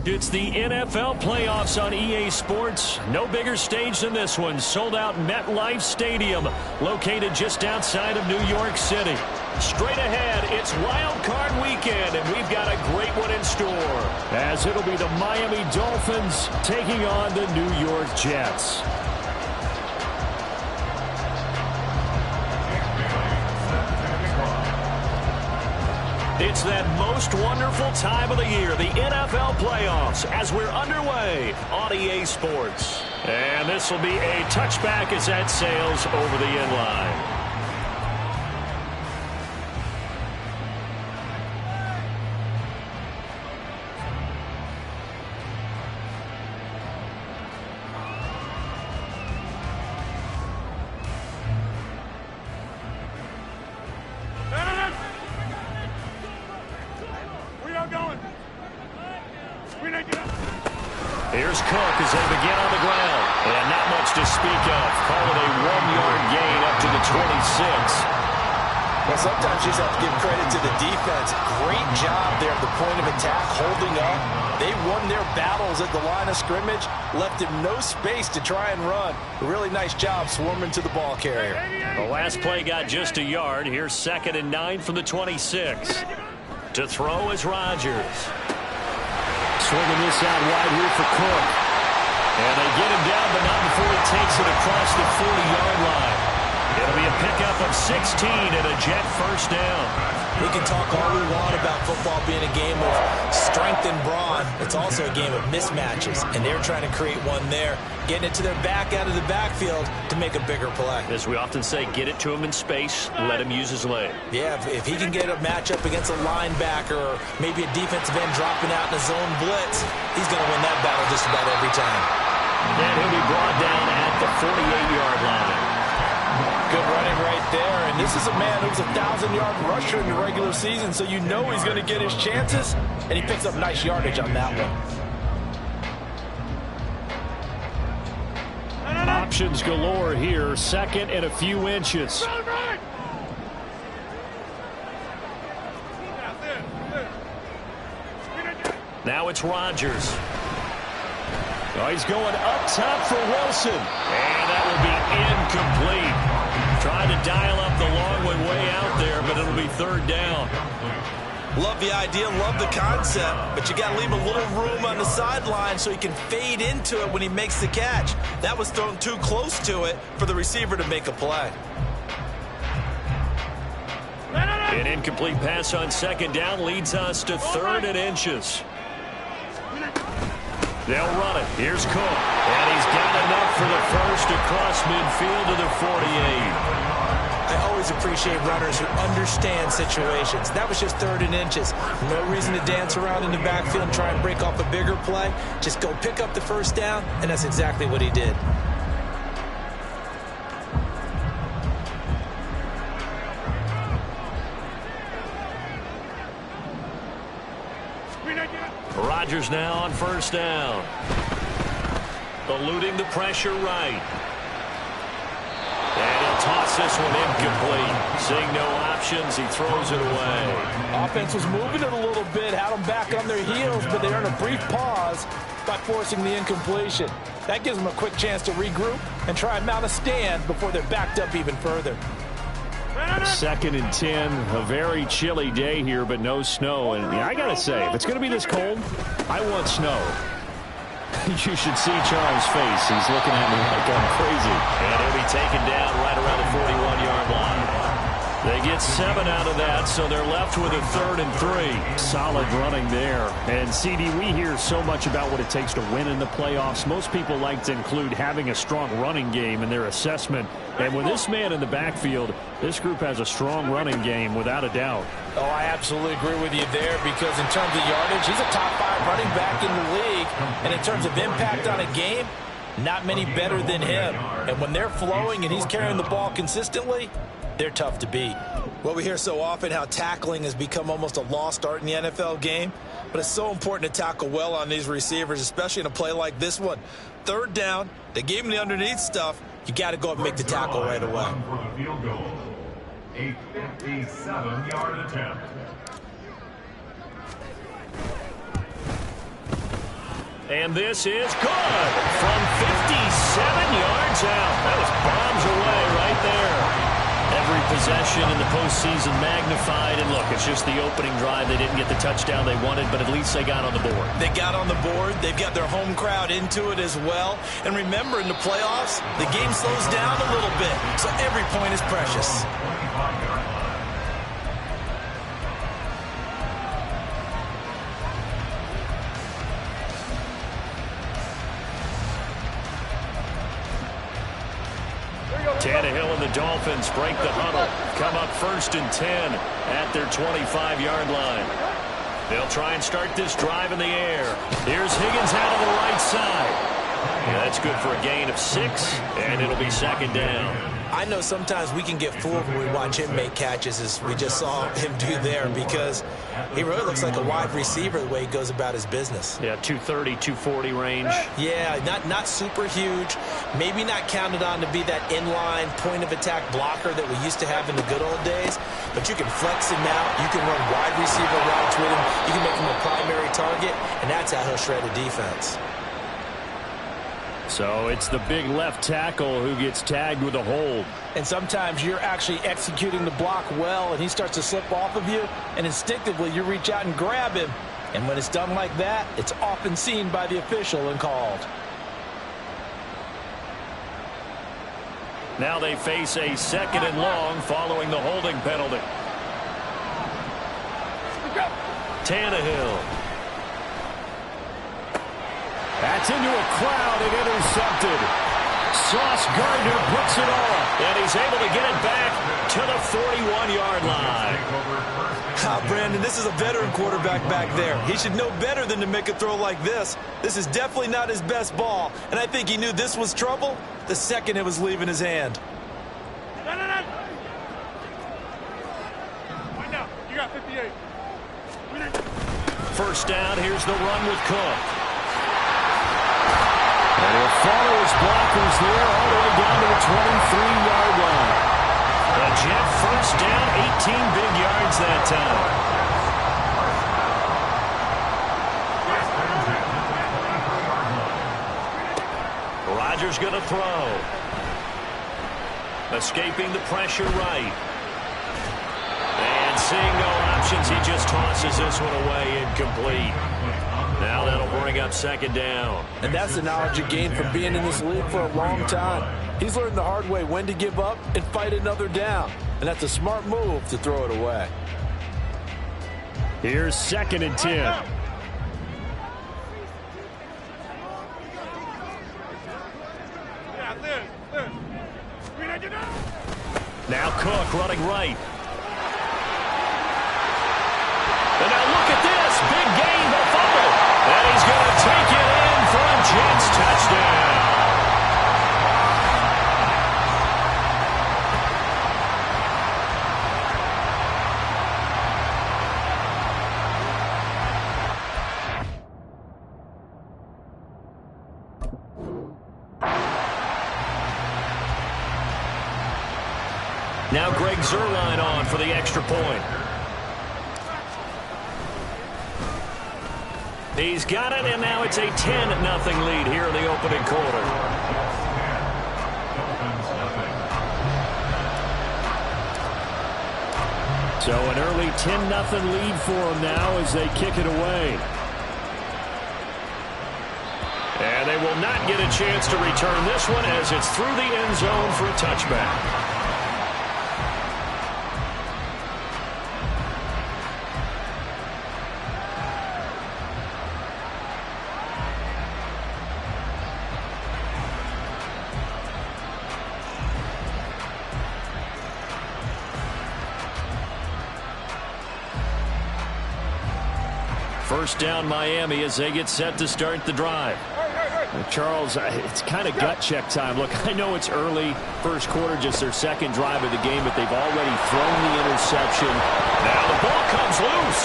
It's the NFL playoffs on EA Sports. No bigger stage than this one. Sold out MetLife Stadium, located just outside of New York City. Straight ahead, it's Wild Card Weekend, and we've got a great one in store, as it'll be the Miami Dolphins taking on the New York Jets. It's that most wonderful time of the year, the NFL playoffs, as we're underway on EA Sports. And this will be a touchback as that sails over the end line. Here's Cook as they begin on the ground. And not much to speak of. Call it a 1-yard gain up to the 26. Well, sometimes you just have to give credit to the defense. Great job there at the point of attack, holding up. They won their battles at the line of scrimmage, left him no space to try and run. A really nice job swarming to the ball carrier. The last play got just a yard. Here's 2nd and 9 from the 26. To throw is Rodgers. Swinging this out wide here for Cook. And they get him down, but not before he takes it across the 40-yard line. It'll be a pickup of 16 and a Jet first down. We can talk all we want about football being a game of strength and brawn. It's also a game of mismatches, and they're trying to create one there, getting it to their back out of the backfield to make a bigger play. As we often say, get it to him in space, let him use his leg. Yeah, if he can get a matchup against a linebacker or maybe a defensive end dropping out in a zone blitz, he's going to win that battle just about every time. And he'll be brought down at the 48-yard line. Good running right there, and this is a man who's a 1,000-yard rusher in the regular season, so you know he's going to get his chances, and he picks up nice yardage on that one. Options galore here, 2nd and a few inches. Now it's Rodgers. Oh, he's going up top for Wilson, and that will be incomplete. Trying to dial up the long one way out there, but it'll be 3rd down. Love the idea, love the concept, but you got to leave a little room on the sideline so he can fade into it when he makes the catch. That was thrown too close to it for the receiver to make a play. An incomplete pass on 2nd down leads us to 3rd and inches. They'll run it. Here's Cook. And he's got enough for the first across midfield to the 48. I always appreciate runners who understand situations. That was just 3rd and inches. No reason to dance around in the backfield and try and break off a bigger play. Just go pick up the first down, and that's exactly what he did. Rodgers now on 1st down. Eluding the pressure right. And he'll toss this one incomplete. Seeing no options, he throws it away. Offense was moving it a little bit, had them back on their heels, but they earned a brief pause by forcing the incompletion. That gives them a quick chance to regroup and try and mount a stand before they're backed up even further. 2nd and 10, a very chilly day here, but no snow. And I got to say, if it's going to be this cold, I want snow. You should see Charles' face. He's looking at me like I'm crazy. And he'll be taken down right around the 41-yard line. They get 7 out of that, so they're left with a 3rd and 3. Solid running there. And, CD, we hear so much about what it takes to win in the playoffs. Most people like to include having a strong running game in their assessment. And with this man in the backfield, this group has a strong running game without a doubt. Oh, I absolutely agree with you there because in terms of yardage, he's a top 5 running back in the league. And in terms of impact on a game, not many better than him. And when they're flowing and he's carrying the ball consistently, they're tough to beat. Well, we hear so often how tackling has become almost a lost art in the NFL game. But it's so important to tackle well on these receivers, especially in a play like this one. Third down, they gave him the underneath stuff. You got to go up and make the tackle right away. A 57-yard attempt. And this is good from 57 yards out. That was bombs away right there. Every possession in the postseason magnified. And look, it's just the opening drive. They didn't get the touchdown they wanted, but at least they got on the board. They got on the board. They've got their home crowd into it as well. And remember, in the playoffs, the game slows down a little bit. So every point is precious. Tannehill and the Dolphins break the huddle. Come up 1st and 10 at their 25-yard line. They'll try and start this drive in the air. Here's Higgins out of the right side. Yeah, that's good for a gain of 6, and it'll be 2nd down. I know sometimes we can get fooled when we watch him make catches, as we just saw him do there, because he really looks like a wide receiver the way he goes about his business. Yeah, 230, 240 range. Yeah, not super huge. Maybe not counted on to be that inline point-of-attack blocker that we used to have in the good old days, but you can flex him out. You can run wide receiver routes with him. You can make him a primary target, and that's how he'll shred a defense. So it's the big left tackle who gets tagged with a hold. And sometimes you're actually executing the block well, and he starts to slip off of you, and instinctively you reach out and grab him. And when it's done like that, it's often seen by the official and called. Now they face a 2nd and long following the holding penalty. Tannehill. That's into a crowd and intercepted. Sauce Gardner puts it off, and he's able to get it back to the 41-yard line. Brandon, this is a veteran quarterback back there. He should know better than to make a throw like this. This is definitely not his best ball, and I think he knew this was trouble the second it was leaving his hand. You got 58. 1st down, here's the run with Cook. And he'll follow his blockers there all the way down to the 23-yard line. A Jet 1st down, 18 big yards that time. Rodgers going to throw. Escaping the pressure right. And seeing no options, he just tosses this one away incomplete. Now that'll bring up 2nd down. And that's the knowledge you gain from being in this league for a long time. He's learned the hard way when to give up and fight another down. And that's a smart move to throw it away. Here's 2nd and 10. Now Cook running right. And now look at this. Big gain, the fumble. And he's going to take it in for a Jets touchdown. Now Greg Zuerlein on for the extra point. He's got it, and now it's a 10-0 lead here in the opening quarter. So an early 10-0 lead for them now as they kick it away. And they will not get a chance to return this one as it's through the end zone for a touchback. First down Miami as they get set to start the drive. Charles, it's kind of gut check time. Look, I know it's early, first quarter, just their second drive of the game, but they've already thrown the interception. Now the ball comes loose,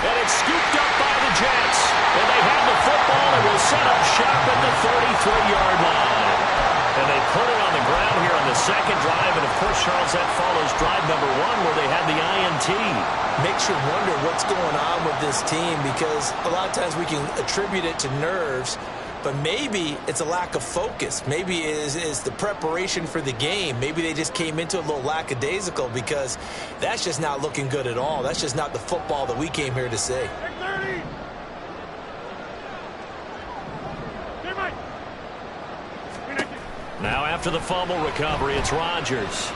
and it's scooped up by the Jets. And they have the football and will set up shop at the 33-yard line. And they put it on the ground here on the second drive. And, of course, Charles, that follows drive number 1 where they had the INT. Makes you wonder what's going on with this team, because a lot of times we can attribute it to nerves, but maybe it's a lack of focus. Maybe it is the preparation for the game. Maybe they just came into a little lackadaisical, because that's just not looking good at all. That's just not the football that we came here to see. Now after the fumble recovery, it's Rodgers.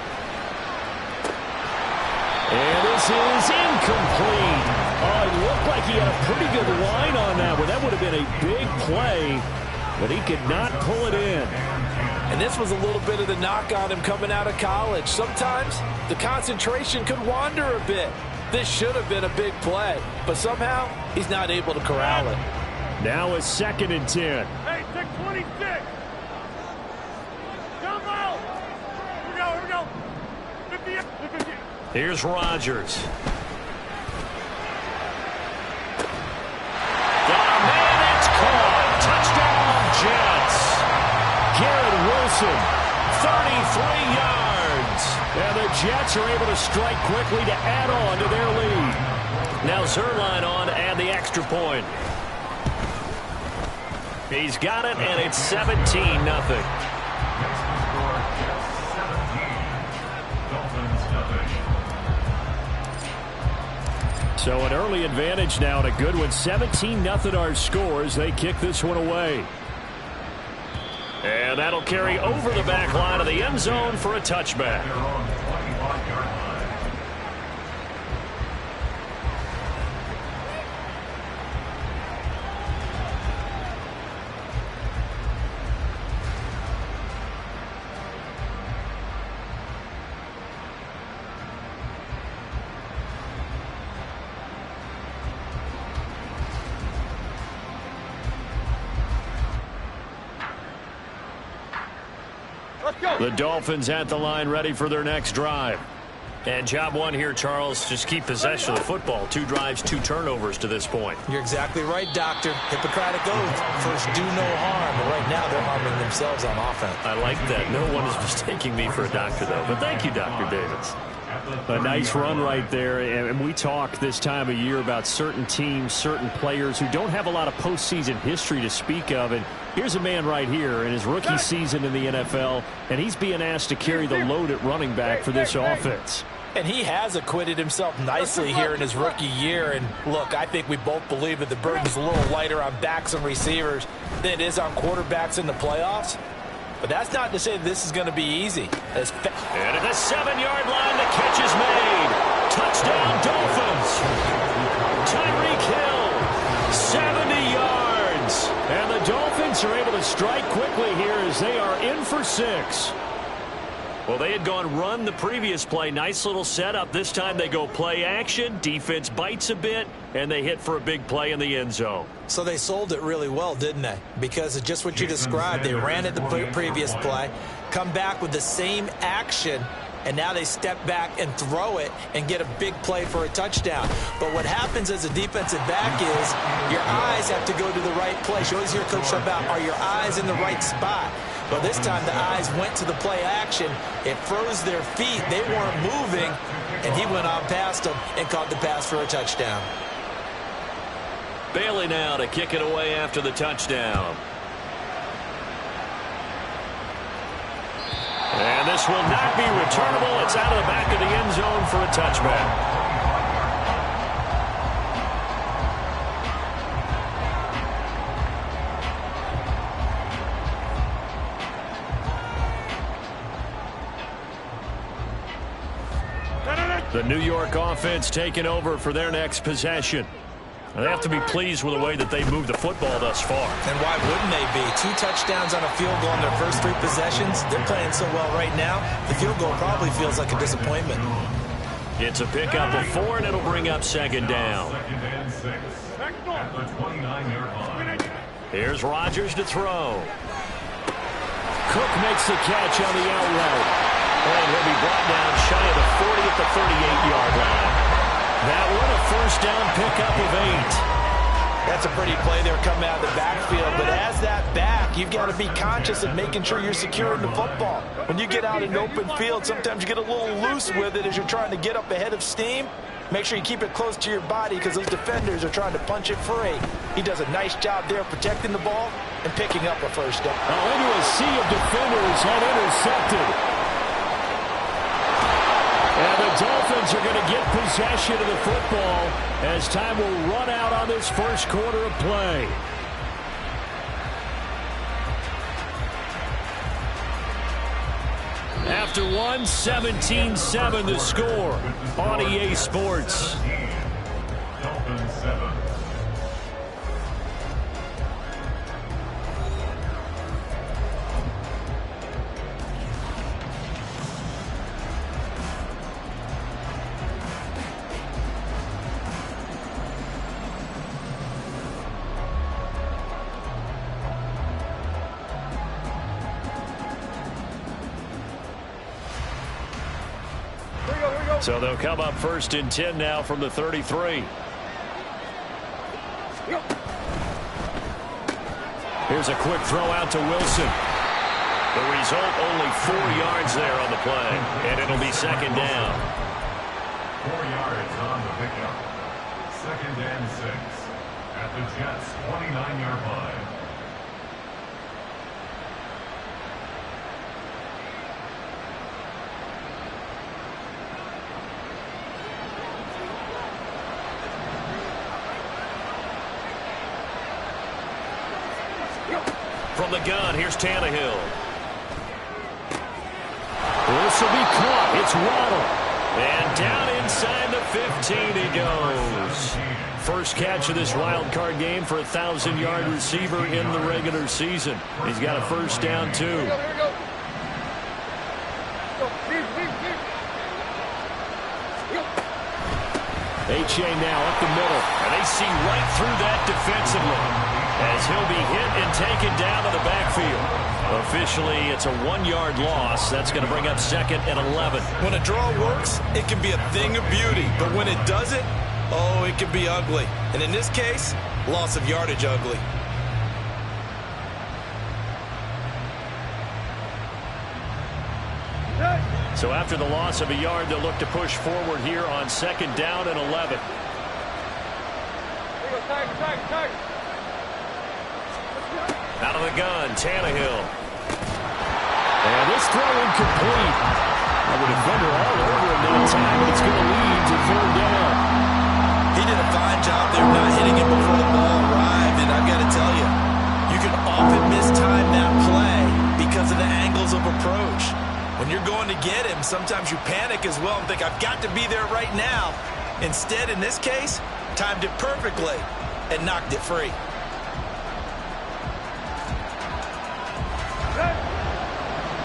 And this is incomplete. Oh, it looked like he had a pretty good line on that one. That would have been a big play, but he could not pull it in. And this was a little bit of the knock on him coming out of college. Sometimes the concentration could wander a bit. This should have been a big play, but somehow he's not able to corral it. Now it's 2nd and 10. Hey, take 26. Jump out. Here we go. 50. Here's Rodgers. Got a man, it's caught. Touchdown, Jets. Garrett Wilson, 33 yards. And the Jets are able to strike quickly to add on to their lead. Now Zerline on to add the extra point. He's got it, and it's 17-0. So an early advantage now and a good one. 17-0 our scores. They kick this one away. And that'll carry over the back line of the end zone for a touchback. The Dolphins at the line, ready for their next drive. And job 1 here, Charles, just keep possession of the football. 2 drives, 2 turnovers to this point. You're exactly right, Doctor. Hippocratic oath. First, do no harm. But right now, they're harming themselves on offense. I like that. No one is mistaking me for a doctor, though. But thank you, Dr. Davis. A nice run right there. And we talk this time of year about certain teams, certain players who don't have a lot of postseason history to speak of. And here's a man right here in his rookie season in the NFL, and he's being asked to carry the load at running back for this offense. And he has acquitted himself nicely here in his rookie year. And look, I think we both believe that the burden's a little lighter on backs and receivers than it is on quarterbacks in the playoffs. But that's not to say this is going to be easy. And at the 7-yard line, the catch is made. Touchdown, Dolphins. Tyreek Hill, 70 yards. And the Dolphins are able to strike quickly here as they are in for 6. Well, they had gone run the previous play. Nice little setup. This time they go play action. Defense bites a bit, and they hit for a big play in the end zone. So they sold it really well, didn't they? Because of just what you described. They ran it the previous play, come back with the same action, and now they step back and throw it and get a big play for a touchdown. But what happens as a defensive back is your eyes have to go to the right place. You always hear Coach talk about, are your eyes in the right spot? Well, this time the eyes went to the play action. It froze their feet. They weren't moving, and he went on past them and caught the pass for a touchdown. Bailey now to kick it away after the touchdown. And this will not be returnable. It's out of the back of the end zone for a touchback. The New York offense taking over for their next possession. They have to be pleased with the way that they moved the football thus far. And why wouldn't they be? 2 touchdowns on a field goal in their first 3 possessions. They're playing so well right now, the field goal probably feels like a disappointment. It's a pickup of 4, and it'll bring up 2nd down. 2nd and 6. at the 29-yard line. Here's Rodgers to throw. Cook makes the catch on the out route. And he'll be brought down shy of the 40 at the 38-yard line. That one a first down pickup of 8. That's a pretty play there coming out of the backfield. But as that back, you've got to be conscious of making sure you're securing the football. When you get out in open field, sometimes you get a little loose with it as you're trying to get up ahead of steam. Make sure you keep it close to your body because those defenders are trying to punch it free. He does a nice job there protecting the ball and picking up a first down. Now into a sea of defenders and intercepted. And the Dolphins are going to get possession of the football as time will run out on this first quarter of play. After one, 17-7 the score on EA Sports. Dolphins 7. So they'll come up first and 10 now from the 33. Here's a quick throw out to Wilson. The result, only 4 yards there on the play, and it'll be second down. 4 yards on the pickup. Second and 6 at the Jets' 29-yard line. From the gun, here's Tannehill. This will be caught. It's Waddle. And down inside the 15 he goes. First catch of this wild card game for a 1,000-yard receiver in the regular season. He's got a first down, too. Here we go. H.A. now up the middle. And they see right through that defensively as he'll be hit and taken down to the backfield. Officially, it's a 1-yard loss. That's going to bring up second and 11. When a draw works, it can be a thing of beauty. But when it doesn't, oh, it can be ugly. And in this case, loss of yardage ugly. So after the loss of a yard, they'll look to push forward here on second down and 11. Out of the gun, Tannehill. And this throw incomplete. Now the defender all over him that time, but it's going to lead to third down. He did a fine job there not hitting it before the ball arrived, and I've got to tell you, you can often mistime that play because of the angles of approach. When you're going to get him, sometimes you panic as well and think, I've got to be there right now. Instead, in this case, timed it perfectly and knocked it free.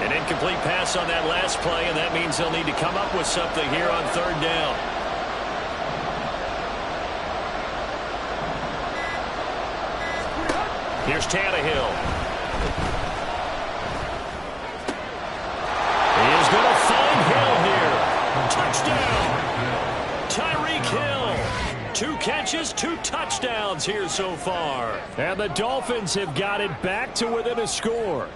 An incomplete pass on that last play, and that means they'll need to come up with something here on third down. Here's Tannehill. He is going to find Hill here. Touchdown. Tyreek Hill. 2 catches, 2 touchdowns here so far. And the Dolphins have got it back to within a score.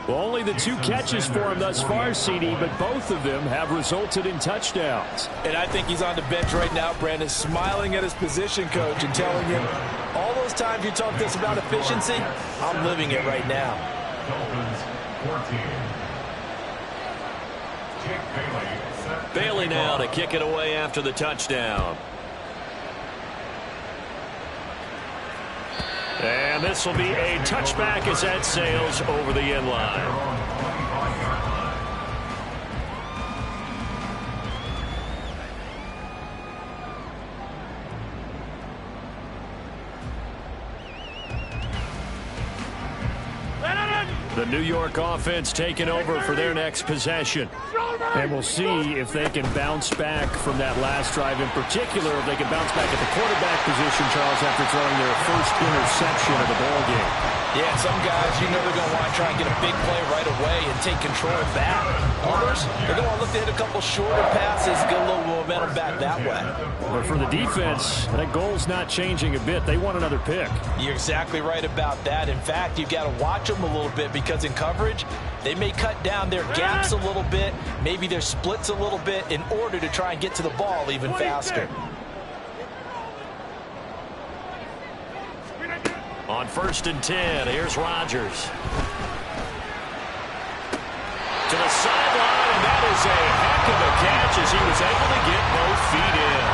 Well, only the 2 catches for him thus far, CD, but both of them have resulted in touchdowns. And I think he's on the bench right now, Brandon, smiling at his position coach and telling him, all those times you talked to us about efficiency, I'm living it right now. Dolphins 14. Bailey now to kick it away after the touchdown. And this will be a touchback as that sails over the end line. The New York offense taking over for their next possession. And we'll see if they can bounce back from that last drive. In particular, if they can bounce back at the quarterback position, Charles, after throwing their first interception of the ballgame. Yeah, some guys, you know they're going to want to try and get a big play right away and take control back. Others, they're going to want to look to hit a couple shorter passes, get a little momentum back that way. But for the defense, that goal's not changing a bit. They want another pick. You're exactly right about that. In fact, you've got to watch them a little bit because in coverage, they may cut down their gaps a little bit, maybe their splits a little bit in order to try and get to the ball even faster. On 1st and 10, here's Rodgers. To the sideline, and that is a heck of a catch as he was able to get both feet in.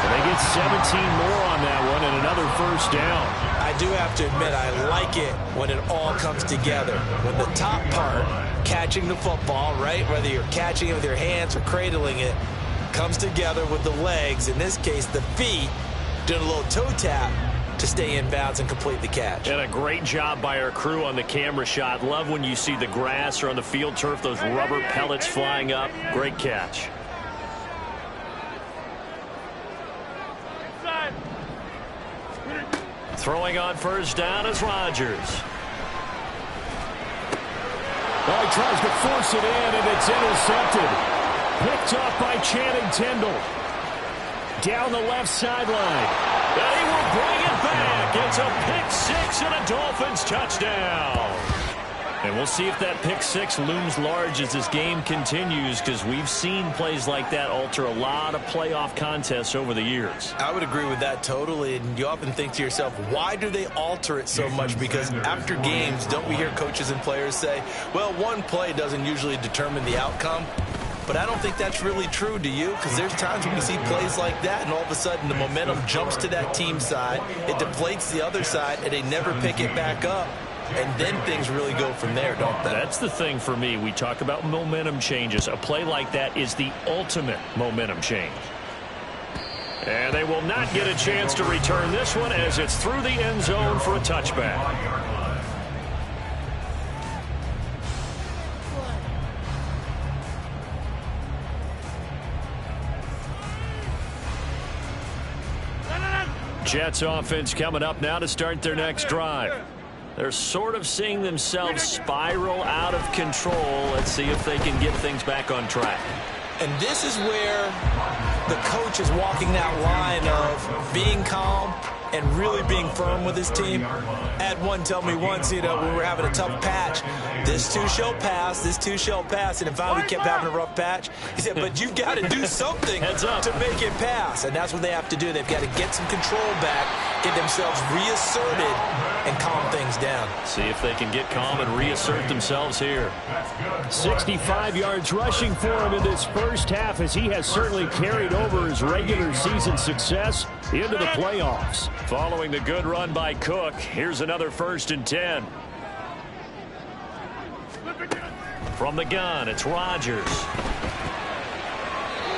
And they get 17 more on that one and another first down. I do have to admit, I like it when it all comes together. When the top part, catching the football, right, whether you're catching it with your hands or cradling it, comes together with the legs, in this case the feet, doing a little toe tap to stay in bounds and complete the catch. And a great job by our crew on the camera shot. Love when you see the grass or on the field turf, those rubber pellets flying up. Great catch. Throwing on first down is Rodgers. Oh, he tries to force it in, and it's intercepted. Picked up by Channing Tindall. Down the left sideline. And he will bring it back. It's a pick six and a Dolphins touchdown. And we'll see if that pick six looms large as this game continues, because we've seen plays like that alter a lot of playoff contests over the years. I would agree with that totally, and you often think to yourself, why do they alter it so much? Because after games, don't we hear coaches and players say, well, one play doesn't usually determine the outcome? But I don't think that's really true, do you? Because there's times when we see plays like that, and all of a sudden the momentum jumps to that team side, it deflates the other side, and they never pick it back up. And then things really go from there, don't they? That's the thing for me. We talk about momentum changes. A play like that is the ultimate momentum change. And they will not get a chance to return this one as it's through the end zone for a touchback. Jets offense coming up now to start their next drive. They're sort of seeing themselves spiral out of control. Let's see if they can get things back on track. And this is where the coach is walking that line of being calm and really being firm with his team. Had one tell me once, you know, when we were having a tough patch, this too shall pass, this too shall pass. And if finally we kept having a rough patch, he said, but you've got to do something to make it pass. And that's what they have to do. They've got to get some control back, get themselves reasserted, and calm things down. See if they can get calm and reassert themselves here. 65 yards rushing for him in this first half, as he has certainly carried over his regular season success into the playoffs. Following the good run by Cook, here's another 1st and 10. From the gun, it's Rodgers.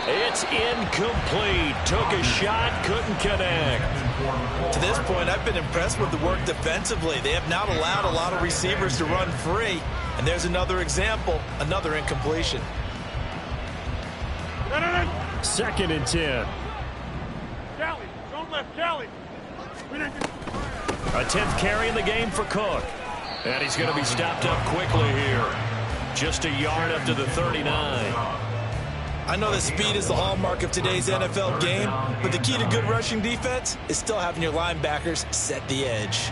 It's incomplete. Took a shot, couldn't connect. To this point, I've been impressed with the work defensively. They have not allowed a lot of receivers to run free. And there's another example, another incompletion. 2nd and 10. Callie, don't left, Callie. A 10th carry in the game for Cook. And he's going to be stopped up quickly here. Just a yard up to the 39. I know that speed is the hallmark of today's NFL game, but the key to good rushing defense is still having your linebackers set the edge.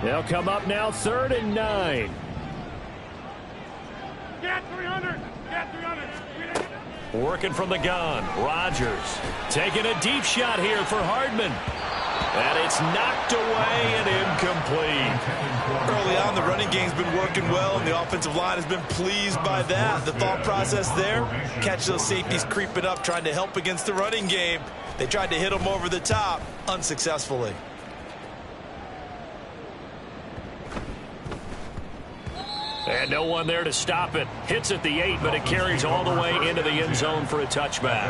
They'll come up now 3rd and 9. Get 300. Get 300. Working from the gun, Rodgers taking a deep shot here for Hardman. And it's knocked away and incomplete. Early on, the running game's been working well, and the offensive line has been pleased by that. The thought process there, catch those safeties creeping up, trying to help against the running game. They tried to hit them over the top, unsuccessfully. And no one there to stop it. Hits at the 8, but it carries all the way into the end zone for a touchback.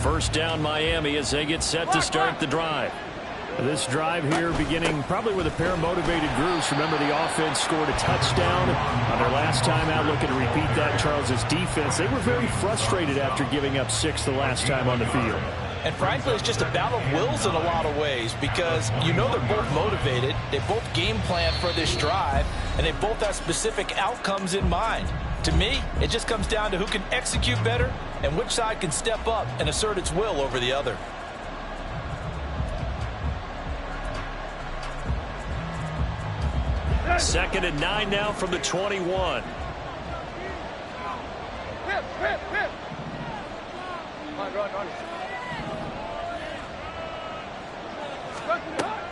First down Miami as they get set to start the drive. This drive here beginning probably with a pair of motivated groups. Remember, the offense scored a touchdown on their last time out. Looking to repeat that. Charles's defense, they were very frustrated after giving up 6 the last time on the field. And frankly, it's just a battle of wills in a lot of ways because you know they're both motivated. They both game plan for this drive, and they both have specific outcomes in mind. To me, it just comes down to who can execute better and which side can step up and assert its will over the other. Second and 9 now from the 21.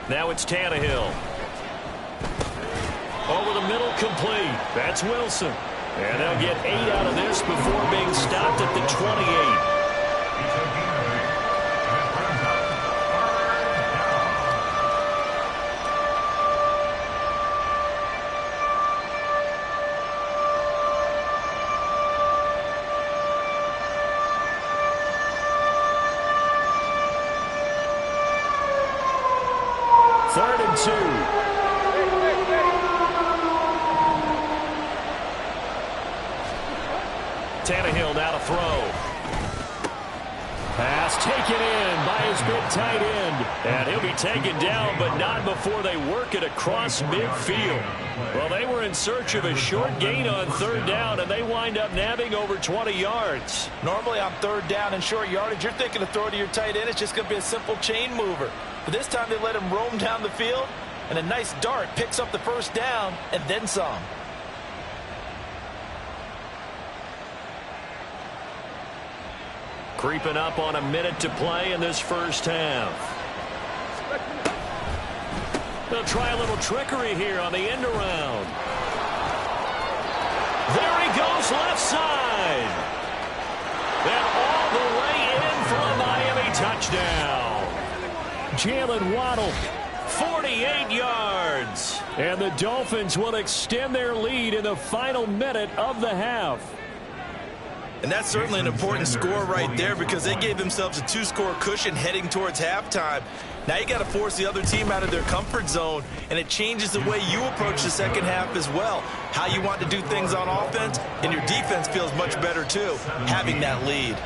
Now it's Tannehill. Over the middle, complete. That's Wilson. And they'll get 8 out of this before being stopped at the 28. Third and 2. Tannehill now to throw. Pass taken in by his big tight end. And he'll be taken down, but not before they work it across midfield. Well, they were in search of a short gain on third down, and they wind up nabbing over 20 yards. Normally on third down and short yardage, you're thinking to throw to your tight end. It's just going to be a simple chain mover. But this time they let him roam down the field, and a nice dart picks up the first down and then some. Creeping up on a minute to play in this first half. They'll try a little trickery here on the end around. There he goes left side. And all the way in for a Miami touchdown. Jalen Waddle, 48 yards. And the Dolphins will extend their lead in the final minute of the half. And that's certainly an important score right there because they gave themselves a 2-score cushion heading towards halftime. Now you got to force the other team out of their comfort zone, and it changes the way you approach the second half as well. How you want to do things on offense, and your defense feels much better too, having that lead.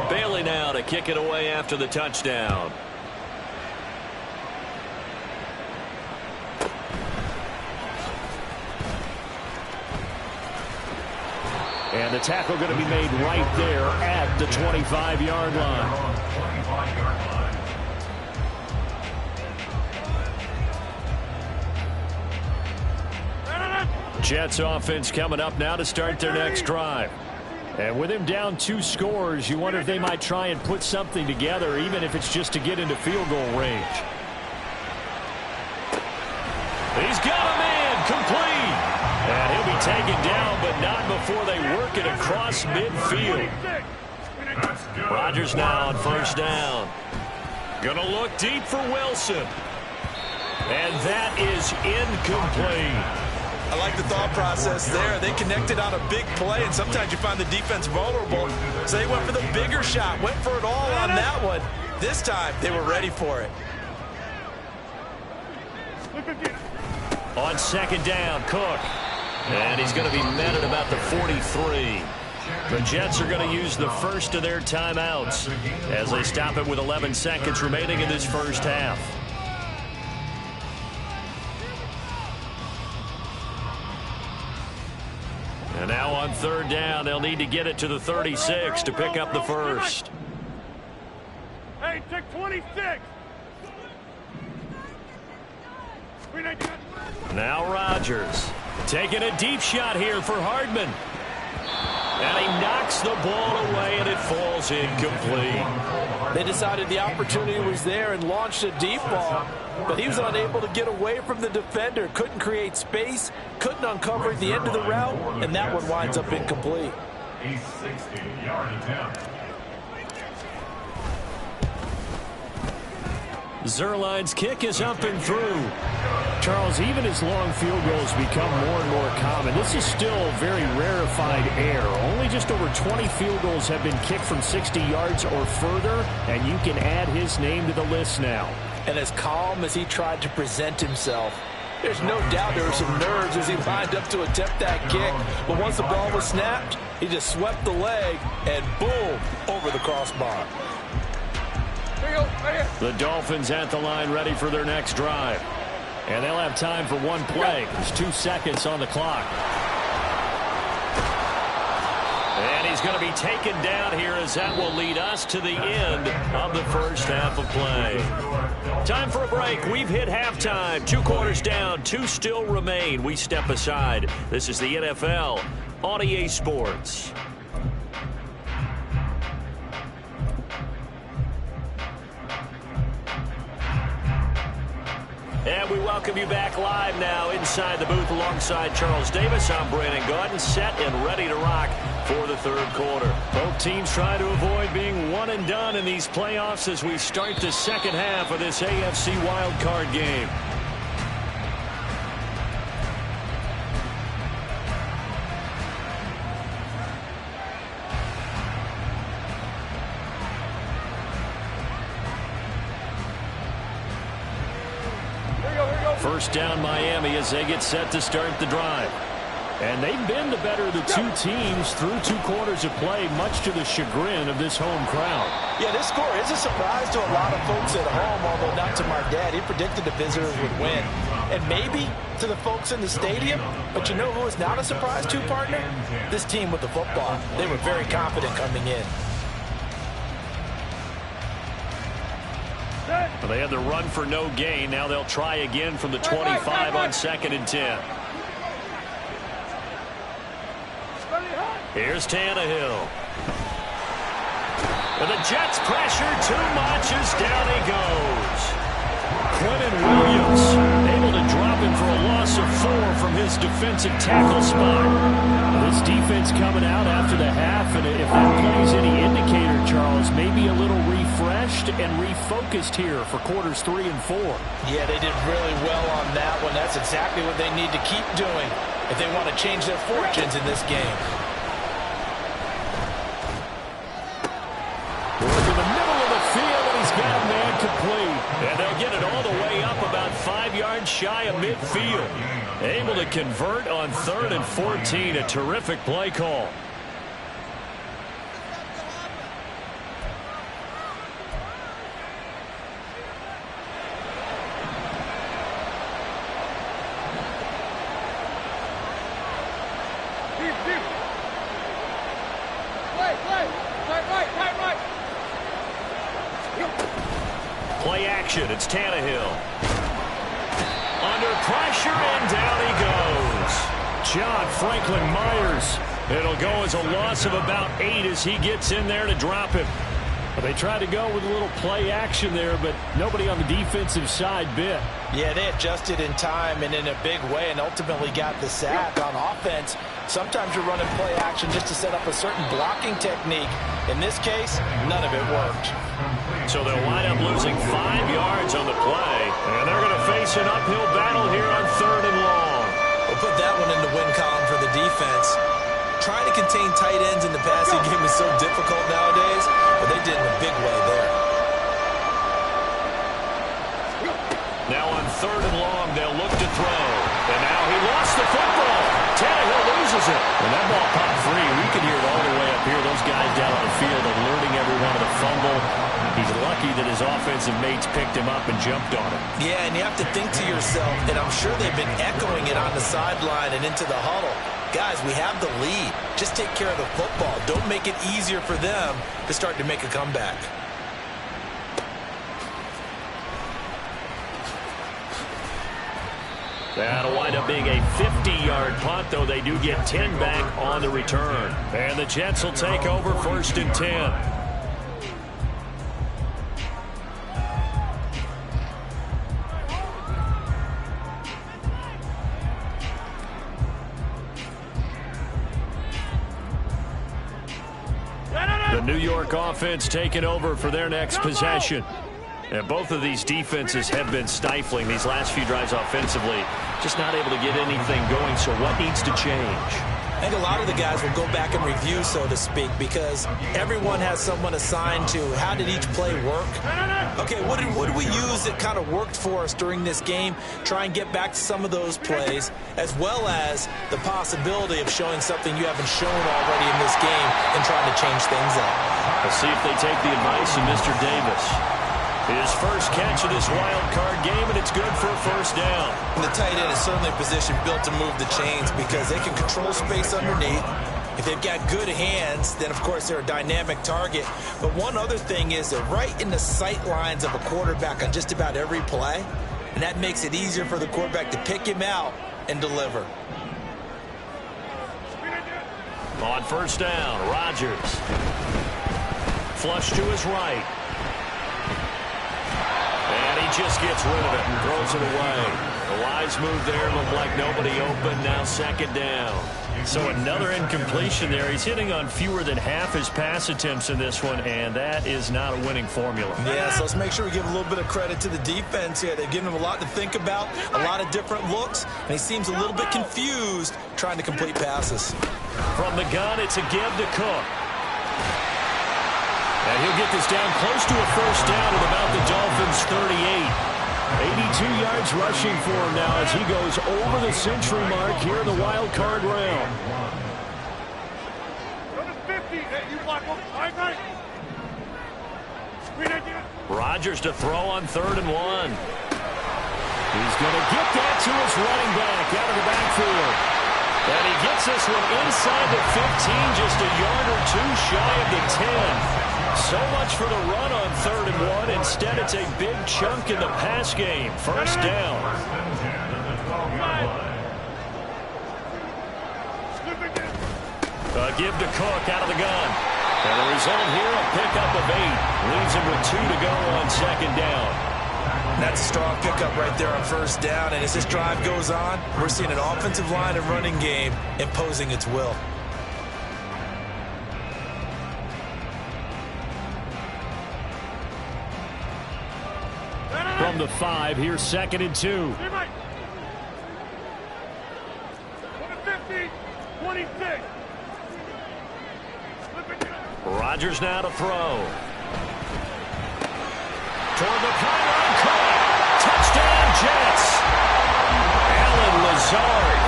Bailey now to kick it away after the touchdown. And the tackle going to be made right there at the 25-yard line. Jets offense coming up now to start their next drive. And with him down 2 scores, you wonder if they might try and put something together, even if it's just to get into field goal range. He's got a man complete. And he'll be taken down, but not before they work it across midfield. Rodgers now on first down. Gonna look deep for Wilson. And that is incomplete. I like the thought process there. They connected on a big play, and sometimes you find the defense vulnerable. So they went for the bigger shot, went for it all on that one. This time, they were ready for it. On second down, Cook. And he's going to be met at about the 43. The Jets are going to use the first of their timeouts as they stop it with 11 seconds remaining in this first half. And now on third down, they'll need to get it to the 36 to pick up the first. Hey, take 26. Now Rodgers taking a deep shot here for Hardman. And he knocks the ball away, and it falls incomplete. They decided the opportunity was there and launched a deep ball, but he was unable to get away from the defender, couldn't create space, couldn't uncover the end of the route, and that one winds up incomplete. A 60-yard attempt. Zerline's kick is up and through. Charles, even as long field goals become more and more common, this is still very rarefied air. Only just over 20 field goals have been kicked from 60 yards or further, and you can add his name to the list now. And as calm as he tried to present himself, there's no doubt there were some nerves as he lined up to attempt that kick. But once the ball was snapped, he just swept the leg and boom, over the crossbar. The Dolphins at the line ready for their next drive. And they'll have time for one play. There's 2 seconds on the clock. And he's going to be taken down here as that will lead us to the end of the first half of play. Time for a break. We've hit halftime. 2 quarters down. 2 still remain. We step aside. This is the NFL on EA Sports. And we welcome you back live now inside the booth alongside Charles Davis. I'm Brandon Gaudin, set and ready to rock for the third quarter. Both teams trying to avoid being one and done in these playoffs as we start the second half of this AFC wildcard game. First down Miami as they get set to start the drive. And they've been the better of the 2 teams through 2 quarters of play, much to the chagrin of this home crowd. Yeah, this score is a surprise to a lot of folks at home, although not to my dad. He predicted the visitors would win. And maybe to the folks in the stadium, but you know who is not a surprise to, partner? This team with the football. They were very confident coming in. Well, they had the run for no gain. Now they'll try again from the 25 on 2nd and 10. Here's Tannehill. And the Jets pressure too much as down he goes. Quentin Williams able to drop him for a loss of 4 from his defensive tackle spot. This defense coming out after the half, and if that plays any indicator, Charles, maybe a little refreshed and refocused here for quarters 3 and 4. Yeah, they did really well on that one. That's exactly what they need to keep doing if they want to change their fortunes in this game. Work in the middle of the field, and he's got a man complete. And they'll get it all the way up about 5 yards shy of midfield. Able to convert on 3rd and 14. A terrific play call. Play action. It's Tannehill. Under pressure, and down he goes. John Franklin Myers. It'll go as a loss of about 8 as he gets in there to drop him. They tried to go with a little play action there, but nobody on the defensive side bit. Yeah, they adjusted in time and in a big way and ultimately got the sack. On offense, sometimes you're running play action just to set up a certain blocking technique. In this case, none of it worked. So they'll wind up losing 5 yards on the play, and they're going to face an uphill battle here on 3rd and long. We'll put that one in the win column for the defense. Trying to contain tight ends in the passing game is so difficult nowadays, but they did in a big way there. Now on 3rd and long, they'll look to throw. And now he lost the football. Tannehill loses it. And that ball popped free. We can hear it all the way up here. Those guys down on the field alerting everyone of the fumble. He's lucky that his offensive mates picked him up and jumped on him. Yeah, and you have to think to yourself, and I'm sure they've been echoing it on the sideline and into the huddle. Guys, we have the lead. Just take care of the football. Don't make it easier for them to start to make a comeback. That'll wind up being a 50-yard punt, though they do get 10 back on the return. And the Jets will take over 1st and 10. The New York offense taking over for their next possession. And both of these defenses have been stifling these last few drives offensively. Just not able to get anything going, so what needs to change? I think a lot of the guys will go back and review, so to speak, because everyone has someone assigned to how did each play work. Okay, what did we use that kind of worked for us during this game? Try and get back to some of those plays, as well as the possibility of showing something you haven't shown already in this game and trying to change things up. Let's see if they take the advice of Mr. Davis. His first catch of this wild card game, and it's good for a first down. And the tight end is certainly a position built to move the chains because they can control space underneath. If they've got good hands, then, of course, they're a dynamic target. But one other thing is they're right in the sight lines of a quarterback on just about every play, and that makes it easier for the quarterback to pick him out and deliver. On first down, Rodgers. Flush to his right. And he just gets rid of it and throws it away. The wise move there. Looked like nobody open. Now second down. So another incompletion there. He's hitting on fewer than half his pass attempts in this one, and that is not a winning formula. Yeah, so let's make sure we give a little bit of credit to the defense here. They've given him a lot to think about, a lot of different looks, and he seems a little bit confused trying to complete passes. From the gun, it's a give to Cook. And he'll get this down close to a first down at about the Dolphins' 38. 82 yards rushing for him now as he goes over the century mark here in the wild card round. Rodgers to throw on 3rd and 1. He's going to get that to his running back out of the backfield. And he gets this one inside the 15, just a yard or two shy of the 10. So much for the run on 3rd and 1. Instead, it's a big chunk in the pass game. First down. A give to Cook out of the gun. And the result here, a pickup of 8. Leaves him with 2 to go on second down. That's a strong pickup right there on first down. And as this drive goes on, we're seeing an offensive line and running game imposing its will. From the 5, here's 2nd and 2. 26. Rodgers now to throw. Toward the pylon, caught. Touchdown, Jets. Allen Lazard,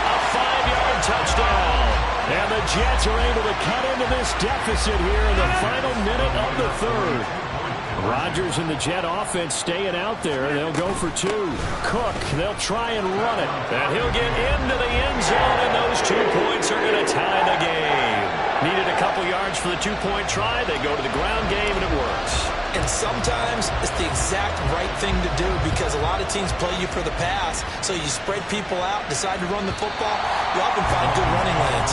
a 5-yard touchdown. And the Jets are able to cut into this deficit here in the final minute of the 3rd. Rodgers and the Jet offense staying out there. They'll go for 2. Cook, they'll try and run it. And he'll get into the end zone, and those 2 points are going to tie the game. Needed a couple yards for the 2-point try. They go to the ground game, and it works. And sometimes it's the exact right thing to do because a lot of teams play you for the pass. So you spread people out, decide to run the football. You often find good running lanes.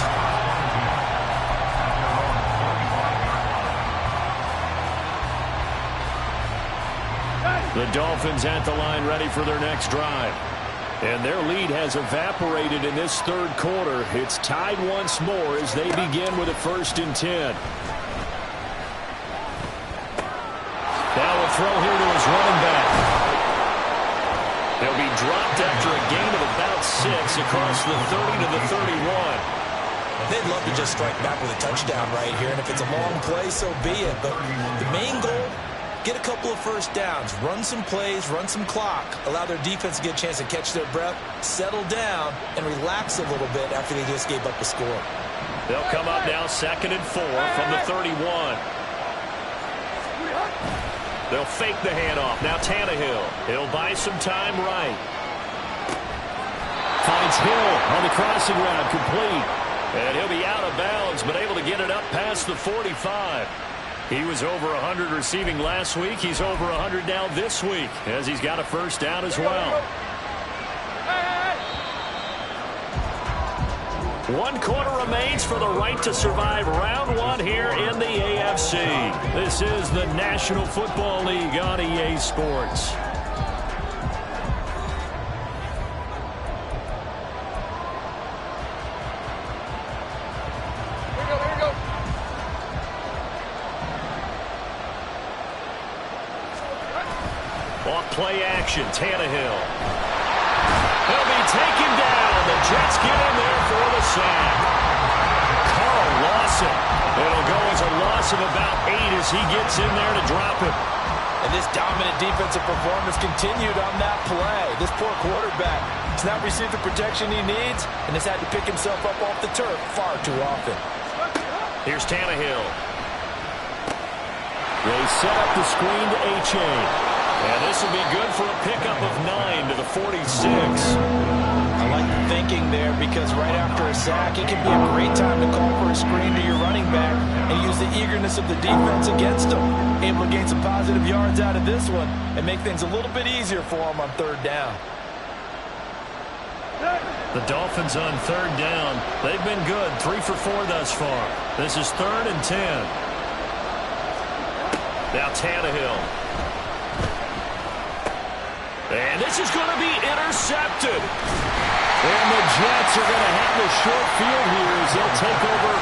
The Dolphins at the line ready for their next drive. And their lead has evaporated in this 3rd quarter. It's tied once more as they begin with a 1st and 10. Now a throw here to his running back. He'll be dropped after a gain of about 6 across the 30 to the 31. They'd love to just strike back with a touchdown right here, and if it's a long play, so be it. But the main goal, get a couple of first downs, run some plays, run some clock, allow their defense to get a chance to catch their breath, settle down, and relax a little bit after they just gave up a score. They'll come up now 2nd and 4 from the 31. They'll fake the handoff. Now Tannehill. He'll buy some time right. Finds Hill on the crossing route, complete. And he'll be out of bounds, but able to get it up past the 45. He was over 100 receiving last week. He's over 100 now this week as he's got a first down as well. 1 quarter remains for the right to survive round 1 here in the AFC. This is the National Football League on EA Sports. Play action, Tannehill. He'll be taken down. The Jets get in there for the sack. Carl Lawson. It'll go as a loss of about 8 as he gets in there to drop it. And this dominant defensive performance continued on that play. This poor quarterback has not received the protection he needs and has had to pick himself up off the turf far too often. Here's Tannehill. They set up the screen to H.A. And this will be good for a pickup of 9 to the 46. I like the thinking there because right after a sack, it can be a great time to call for a screen to your running back and use the eagerness of the defense against him. Able to gain some positive yards out of this one and make things a little bit easier for him on third down. The Dolphins on third down. They've been good, 3 for 4 thus far. This is 3rd and 10. Now Tannehill. And this is going to be intercepted. And the Jets are going to have the short field here as they'll take over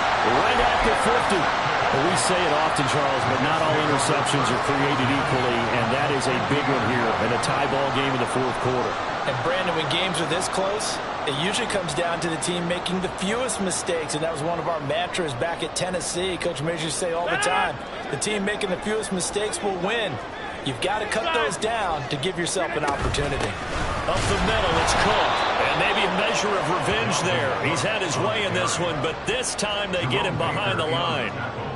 right at the 50. Well, we say it often, Charles, but not all interceptions are created equally, and that is a big one here in a tie ball game in the 4th quarter. And Brandon, when games are this close, it usually comes down to the team making the fewest mistakes, and that was one of our mantras back at Tennessee. Coach Majors say all the time, the team making the fewest mistakes will win. You've got to cut those down to give yourself an opportunity. Up the middle, it's Cook. And maybe a measure of revenge there. He's had his way in this one, but this time they get him behind the line.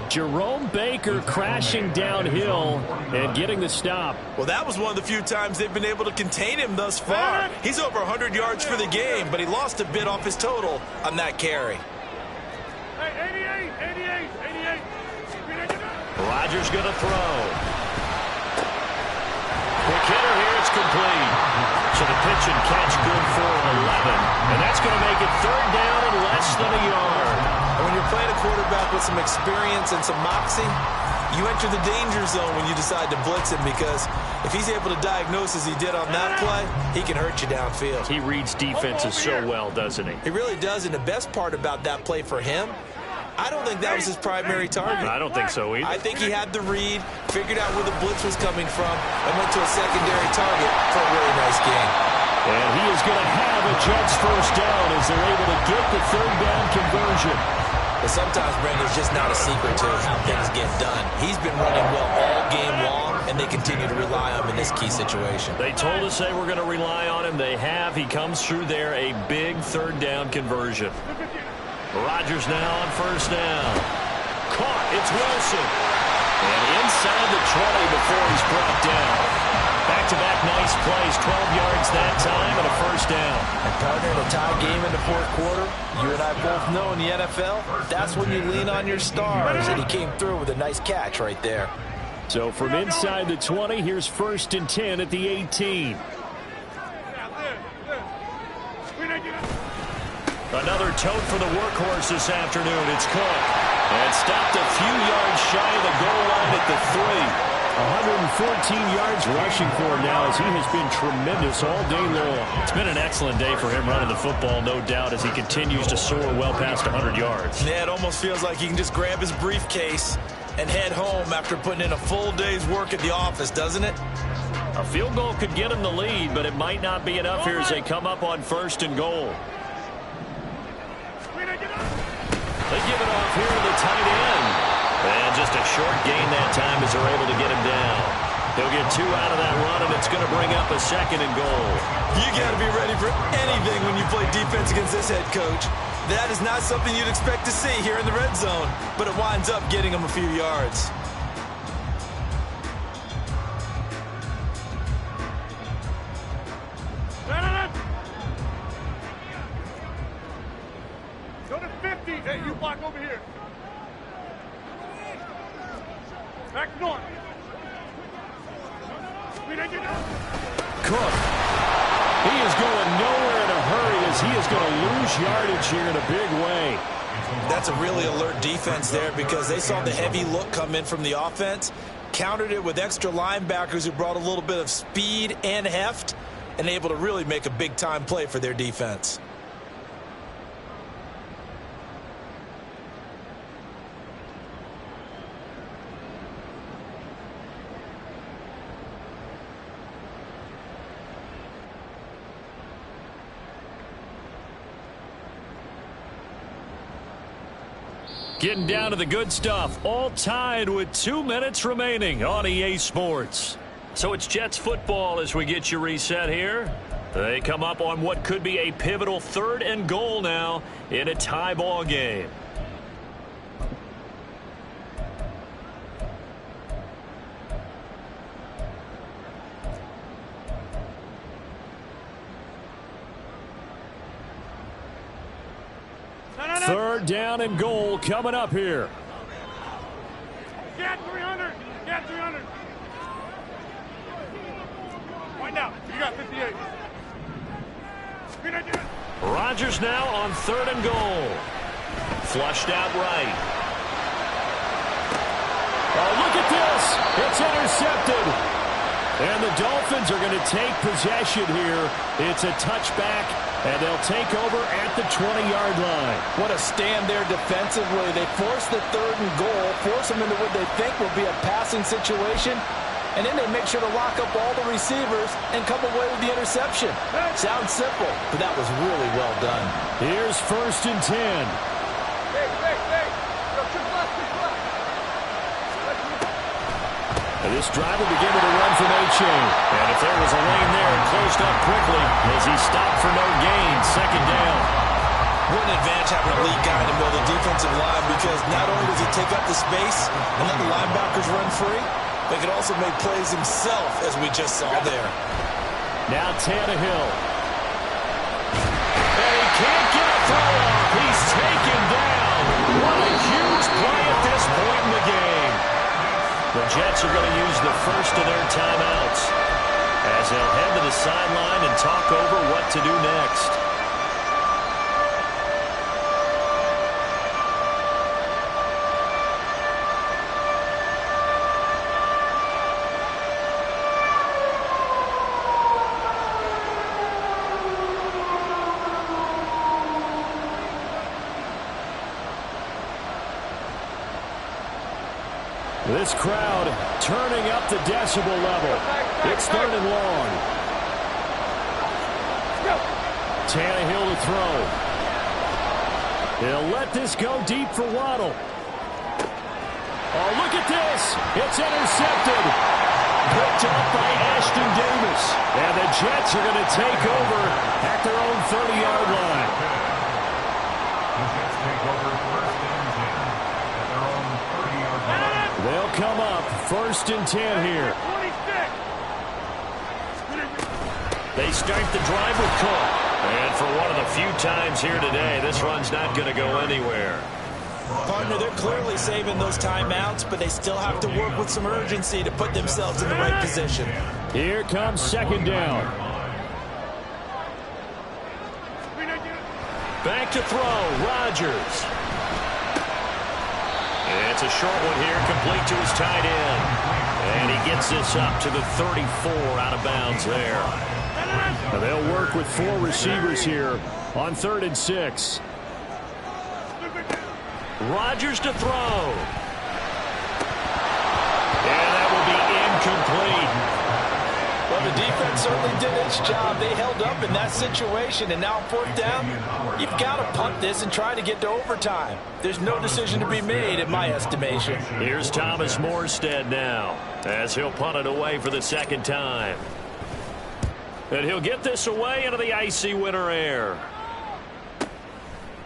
Jerome Baker crashing downhill and getting the stop. Well, that was one of the few times they've been able to contain him thus far. He's over 100 yards for the game, but he lost a bit off his total on that carry. Hey, 88. Rodgers going to throw. Quick hitter here, it's complete. So the pitch and catch good for 11. And that's going to make it 3rd down and less than a yard. And when you're playing a quarterback with some experience and some moxie, you enter the danger zone when you decide to blitz him because if he's able to diagnose as he did on that play, he can hurt you downfield. He reads defenses so well, doesn't he? He really does, and the best part about that play for him, I don't think that was his primary target. I don't think so either. I think he had the read, figured out where the blitz was coming from, and went to a secondary target for a really nice game. And he is going to have a Jets first down as they're able to get the 3rd down conversion. But sometimes, Brandon, it's just not a secret to how things get done. He's been running well all game long, and they continue to rely on him in this key situation. They told us they were going to rely on him. They have. He comes through there, a big 3rd down conversion. Rodgers now on first down. Caught. It's Wilson. And inside the 20 before he's brought down. Back-to-back nice plays. 12 yards that time and a first down. And partner, in a tie game in the 4th quarter, you and I both know in the NFL, that's when you lean on your stars. And he came through with a nice catch right there. So from inside the 20, here's 1st and 10 at the 18. Another tote for the workhorse this afternoon. It's Cook. And stopped a few yards shy of the goal line at the 3. 114 yards rushing for him now as he has been tremendous all day long. It's been an excellent day for him running the football, no doubt, as he continues to soar well past 100 yards. Yeah, it almost feels like he can just grab his briefcase and head home after putting in a full day's work at the office, doesn't it? A field goal could get him the lead, but it might not be enough here as they come up on 1st and goal. They give it off here to the tight end. And just a short gain that time as they're able to get him down. He'll get 2 out of that run, and it's going to bring up a 2nd and goal. You got to be ready for anything when you play defense against this head coach. That is not something you'd expect to see here in the red zone, but it winds up getting him a few yards. Go to 50. Hey, you block over here. Back north. Cook. He is going nowhere in a hurry as he is going to lose yardage here in a big way. That's a really alert defense there because they saw the heavy look come in from the offense, countered it with extra linebackers who brought a little bit of speed and heft, and able to really make a big-time play for their defense. Getting down to the good stuff. All tied with 2 minutes remaining on EA Sports. So it's Jets football as we get you reset here. They come up on what could be a pivotal 3rd and goal now in a tie ball game. Third down and goal coming up here. Get 300. Get 300. Right now. You got 58. Rodgers now on 3rd and goal. Flushed out right. Oh, look at this. It's intercepted. And the Dolphins are going to take possession here. It's a touchback, and they'll take over at the 20-yard line. What a stand there defensively. They force the 3rd and goal, force them into what they think will be a passing situation, and then they make sure to lock up all the receivers and come away with the interception. Sounds simple, but that was really well done. Here's 1st and 10. And this drive will begin with a run from A-Chain. And if there was a lane there, it closed up quickly as he stopped for no gain. 2nd down. What an advantage having a lead guy in the middle of the defensive line, because not only does he take up the space and let the linebackers run free, but he can also make plays himself, as we just saw there. Now Tannehill. And he can't get a throw off. He's taken down. What a huge play at this point in the game. The Jets are going to use the first of their timeouts as they'll head to the sideline and talk over what to do next. This crowd turning up the decibel level. It's 3rd and long. Tannehill to throw. He'll let this go deep for Waddle. Oh, look at this. It's intercepted. Picked up by Ashton Davis. And the Jets are going to take over at their own 30-yard line. The Jets take over 1st and 10 at their own 30-yard line. They'll come up 1st and 10 here. 26. They start the drive with Cook. And for one of the few times here today, this run's not going to go anywhere. Partner, they're clearly saving those timeouts, but they still have to work with some urgency to put themselves in the right position. Here comes 2nd down. Back to throw, Rodgers. It's a short one here, complete to his tight end. And he gets this up to the 34, out of bounds there. Now they'll work with 4 receivers here on 3rd and 6. Rodgers to throw. And that will be incomplete. Well, the defense certainly did its job. They held up in that situation, and now 4th down, you've got to punt this and try to get to overtime. There's no decision to be made, in my estimation. Here's Thomas Morstead now, as he'll punt it away for the 2nd time. And he'll get this away into the icy winter air.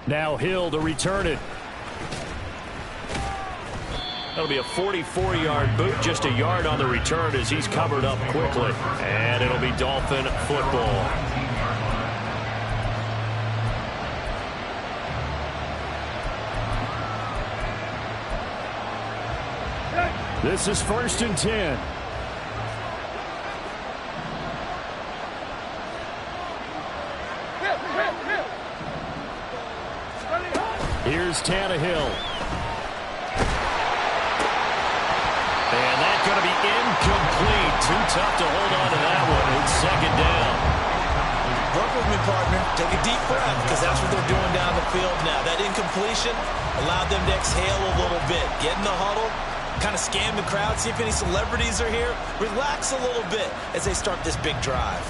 Now Hill to return it. That'll be a 44-yard boot, just a yard on the return as he's covered up quickly. And it'll be Dolphin football. This is 1st and 10. Here's Tannehill. And that's going to be incomplete. Too tough to hold on to that one. It's 2nd down. Work with me, partner. Take a deep breath, because that's what they're doing down the field now. That incompletion allowed them to exhale a little bit. Get in the huddle, kind of scan the crowd, see if any celebrities are here. Relax a little bit as they start this big drive.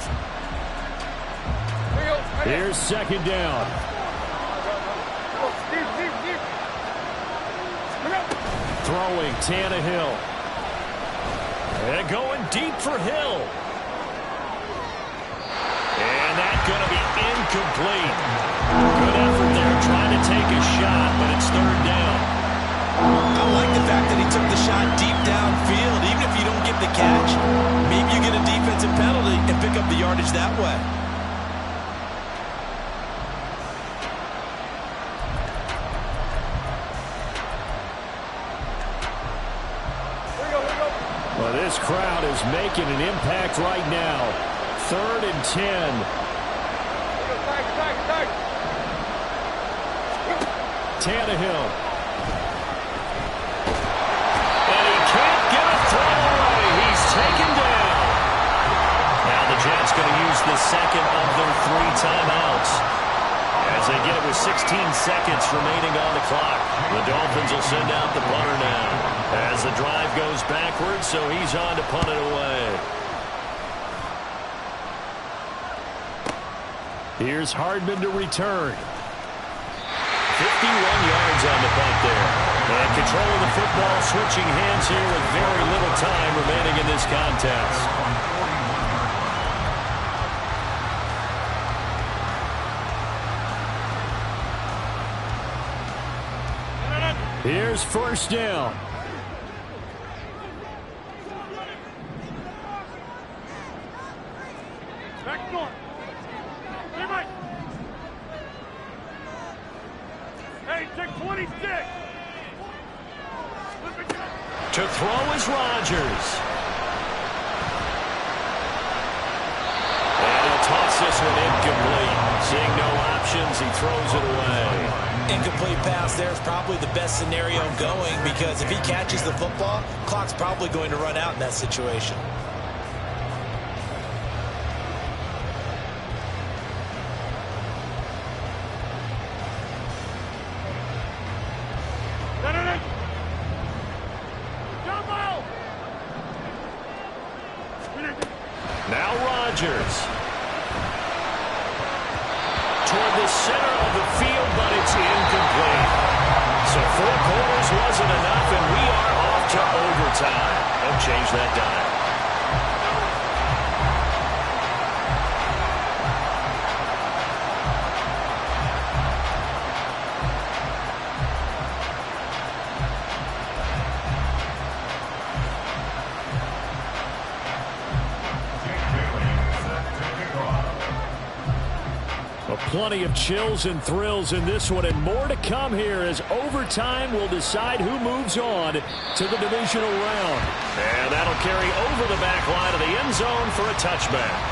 Here's 2nd down. Throwing Tannehill. And going deep for Hill. And that's going to be incomplete. Good effort there trying to take a shot, but it's third down. I like the fact that he took the shot deep downfield. Even if you don't get the catch, maybe you get a defensive penalty and pick up the yardage that way. Well, this crowd is making an impact right now. 3rd and 10. Tannehill. And he can't get a throw away. He's taken down. Now the Jets going to use the second of their 3 timeouts as they get it with 16 seconds remaining on the clock. The Dolphins will send out the punter now as the drive goes backwards, so he's on to punt it away. Here's Hardman to return. 51 yards on the punt there. And control of the football switching hands here with very little time remaining in this contest. Here's first down. Back door. Hey, Mike. Hey, check 26. To throw is Rodgers. And he'll toss this one incomplete. Seeing no options, he throws it away. Incomplete pass there is probably the best scenario going because if he catches the football, clock's probably going to run out in that situation. Now Rodgers. Toward the center of the field, but it's incomplete. So 4 quarters wasn't enough, and we are off to overtime. Don't change that dime. Plenty of chills and thrills in this one, and more to come here as overtime will decide who moves on to the divisional round. And that'll carry over the back line of the end zone for a touchback.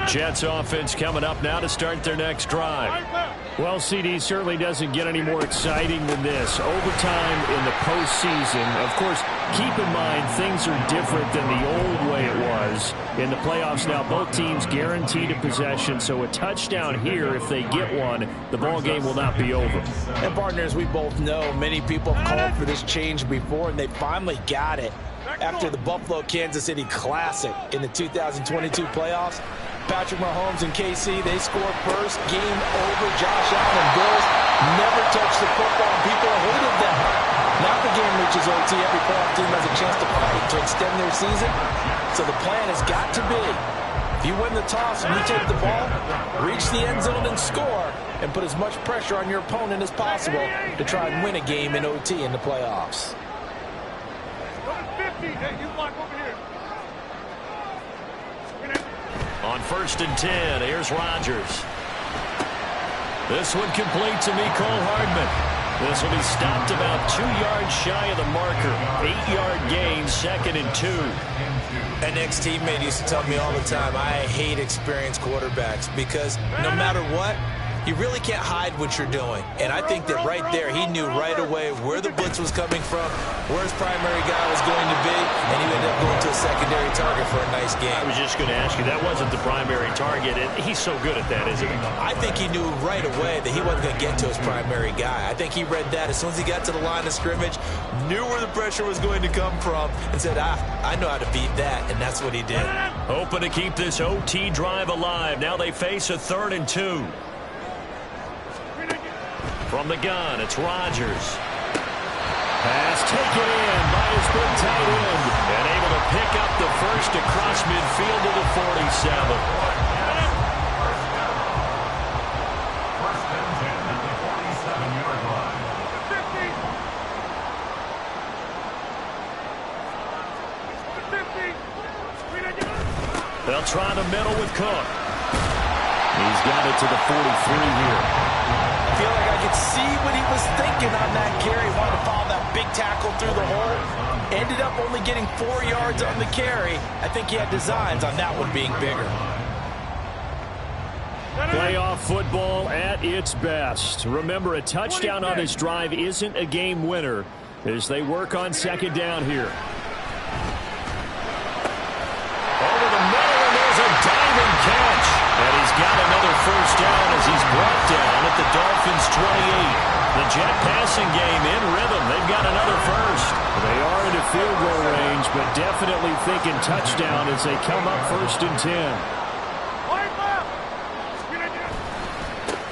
Jets offense coming up now to start their next drive. Well, CD certainly doesn't get any more exciting than this. Overtime in the postseason. Of course, keep in mind things are different than the old way it was. In the playoffs now, both teams guaranteed a possession, so a touchdown here, if they get one, the ball game will not be over. And partners, we both know many people have called for this change before, and they finally got it after the Buffalo-Kansas City Classic in the 2022 playoffs. Patrick Mahomes and KC, they scored first. Game over. Josh Allen and Bills never touched the football, and people hated them. Now the game reaches OT. Every playoff team has a chance to fight to extend their season. So the plan has got to be, if you win the toss and you take the ball, reach the end zone and score, and put as much pressure on your opponent as possible to try and win a game in OT in the playoffs. Hey, you block over here. On 1st and 10, here's Rodgers. This one complete to Mecole Hardman. This will be stopped about 2 yards shy of the marker. 8-yard gain, 2nd and 2. An ex-teammate used to tell me all the time, I hate experienced quarterbacks because no matter what, you really can't hide what you're doing. And I think that right there, he knew right away where the blitz was coming from, where his primary guy was going to be, and he ended up going to a secondary target for a nice game. I was just going to ask you, that wasn't the primary target, and he's so good at that, isn't he? I think he knew right away that he wasn't going to get to his primary guy. I think he read that as soon as he got to the line of scrimmage, knew where the pressure was going to come from, and said, I know how to beat that, and that's what he did. Hoping to keep this OT drive alive. Now they face a 3rd and 2. From the gun, it's Rodgers. Pass taken in by his big tight end. And able to pick up the first across midfield to the 47. They'll try the middle with Cook. He's got it to the 43 here. I feel like I could see what he was thinking on that carry. Wanted to follow that big tackle through the hole. Ended up only getting 4 yards on the carry. I think he had designs on that one being bigger. Playoff football at its best. Remember, a touchdown on this drive isn't a game winner as they work on 2nd down here. Diving catch. And he's got another first down as he's brought down at the Dolphins 28. The Jet passing game in rhythm. They've got another first. They are into field goal range, but definitely thinking touchdown as they come up 1st and 10.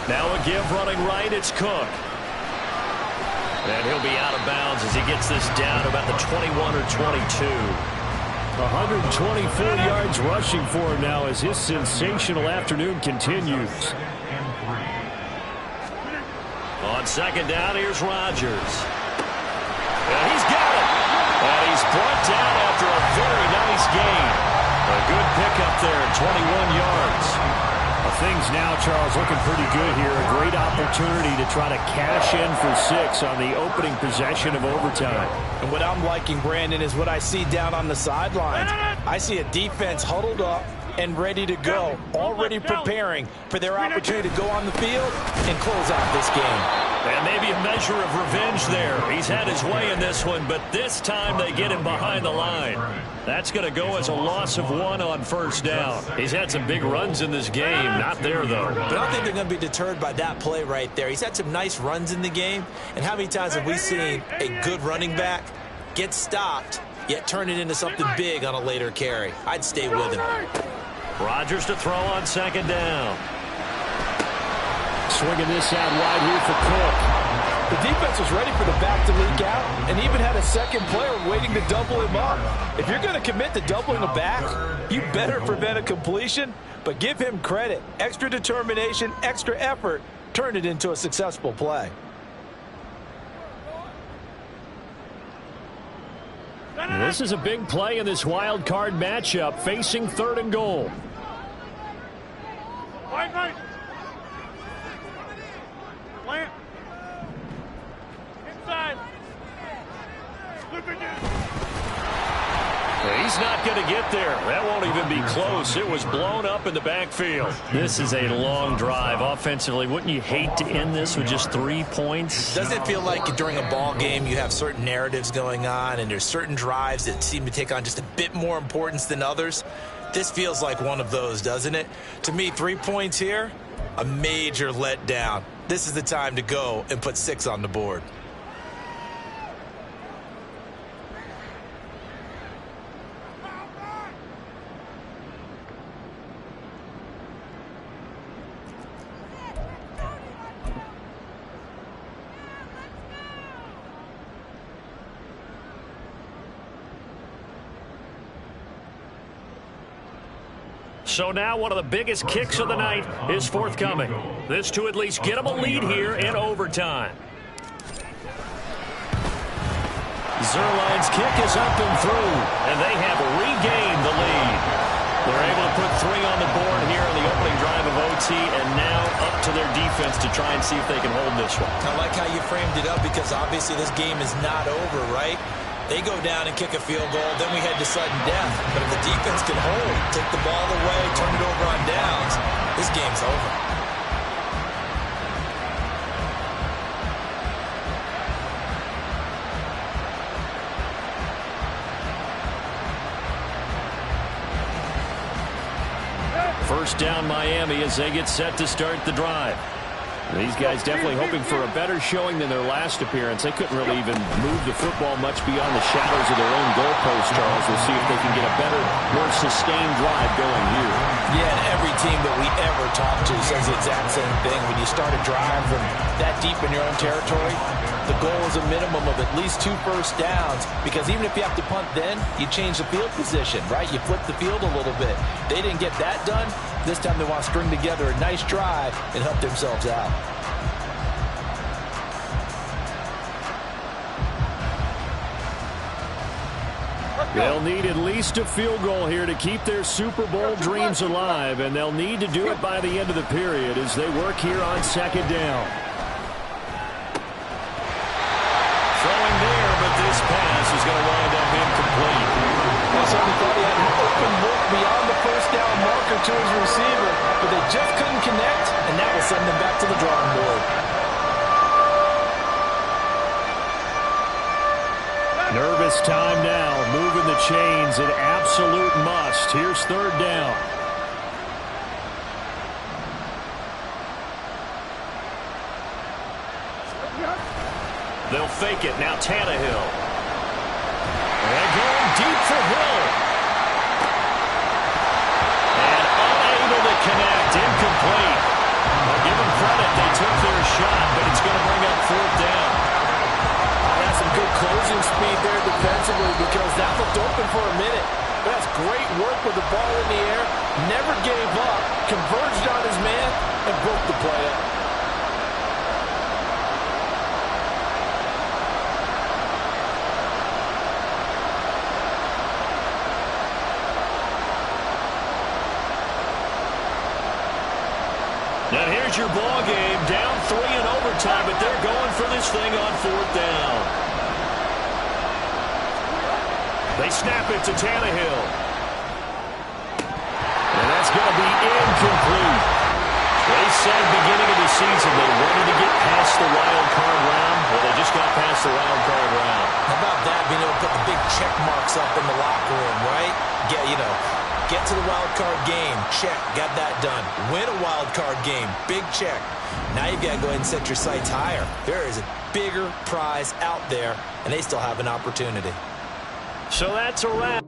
Now a give running right. It's Cook. And he'll be out of bounds as he gets this down about the 21 or 22. 124 yards rushing for him now as his sensational afternoon continues. On 2nd down, here's Rodgers. And he's got it. And he's brought down after a very nice gain. A good pickup there at 21 yards. Things now, Charles, looking pretty good here. A great opportunity to try to cash in for 6 on the opening possession of overtime. And what I'm liking, Brandon, is what I see down on the sidelines. I see a defense huddled up and ready to go, already preparing for their opportunity to go on the field and close out this game. And maybe a measure of revenge there. He's had his way in this one, but this time they get him behind the line. That's going to go as a loss of 1 on 1st down. He's had some big runs in this game. Not there, though. But I don't think they're going to be deterred by that play right there. He's had some nice runs in the game. And how many times have we seen a good running back get stopped, yet turn it into something big on a later carry? I'd stay with him. Rodgers to throw on 2nd down. Swinging this out wide here for Cook. The defense was ready for the back to leak out and even had a second player waiting to double him up. If you're going to commit to doubling a back, you better prevent a completion, but give him credit. Extra determination, extra effort, turned it into a successful play. This is a big play in this wild card matchup, facing 3rd and goal. Plant. Inside. He's not going to get there. That won't even be close. It was blown up in the backfield. This is a long drive offensively. Wouldn't you hate to end this with just 3 points? Does it feel like during a ball game you have certain narratives going on and there's certain drives that seem to take on just a bit more importance than others? This feels like one of those, doesn't it? To me, 3 points here, a major letdown. This is the time to go and put 6 on the board. So now one of the biggest kicks of the night is forthcoming. This to at least get them a lead here in overtime. Zuerlein's kick is up and through, and they have regained the lead. They're able to put 3 on the board here in the opening drive of OT, and now up to their defense to try and see if they can hold this one. I like how you framed it up because obviously this game is not over, right? They go down and kick a field goal, then we head to sudden death. But if the defense can hold, take the ball away, turn it over on downs, this game's over. first down Miami as they get set to start the drive. These guys definitely hoping for a better showing than their last appearance. They couldn't really even move the football much beyond the shadows of their own goalpost, Charles. We'll see if they can get a better, more sustained drive going here. Yeah, and every team that we ever talk to says the exact same thing. When you start a drive from that deep in your own territory, the goal is a minimum of at least 2 first downs, because even if you have to punt then, you change the field position, right? You flip the field a little bit. They didn't get that done. This time they want to string together a nice drive and help themselves out. They'll need at least a field goal here to keep their Super Bowl dreams alive, and they'll need to do it by the end of the period as they work here on second down. Throwing there, but this pass is going to wind up incomplete. Well, somebody thought he had an open look beyond the first down marker to his receiver, but they just couldn't connect, and that will send them back to the drawing board. Nervous time now, moving the chains, an absolute must. Here's third down. They'll fake it. Now Tannehill. They're going deep for Hill. And unable to connect. Incomplete. Well, give them credit. They took their shot, but it's going to bring up fourth down. That's some good closing speed there defensively, because that looked open for a minute. But that's great work with the ball in the air. Never gave up. Converged on his man and broke the play up. Now here's your ball game, down 3 in overtime, but they're going for this thing on fourth down. They snap it to Tannehill. And that's going to be incomplete. They said beginning of the season they wanted to get past the wild card round. Well, they just got past the wild card round. How about that, being able to put the big check marks up in the locker room, right? Get to the wild card game. Check. Got that done. Win a wild card game. Big check. Now you've got to go ahead and set your sights higher. There is a bigger prize out there, and they still have an opportunity. So that's a wrap.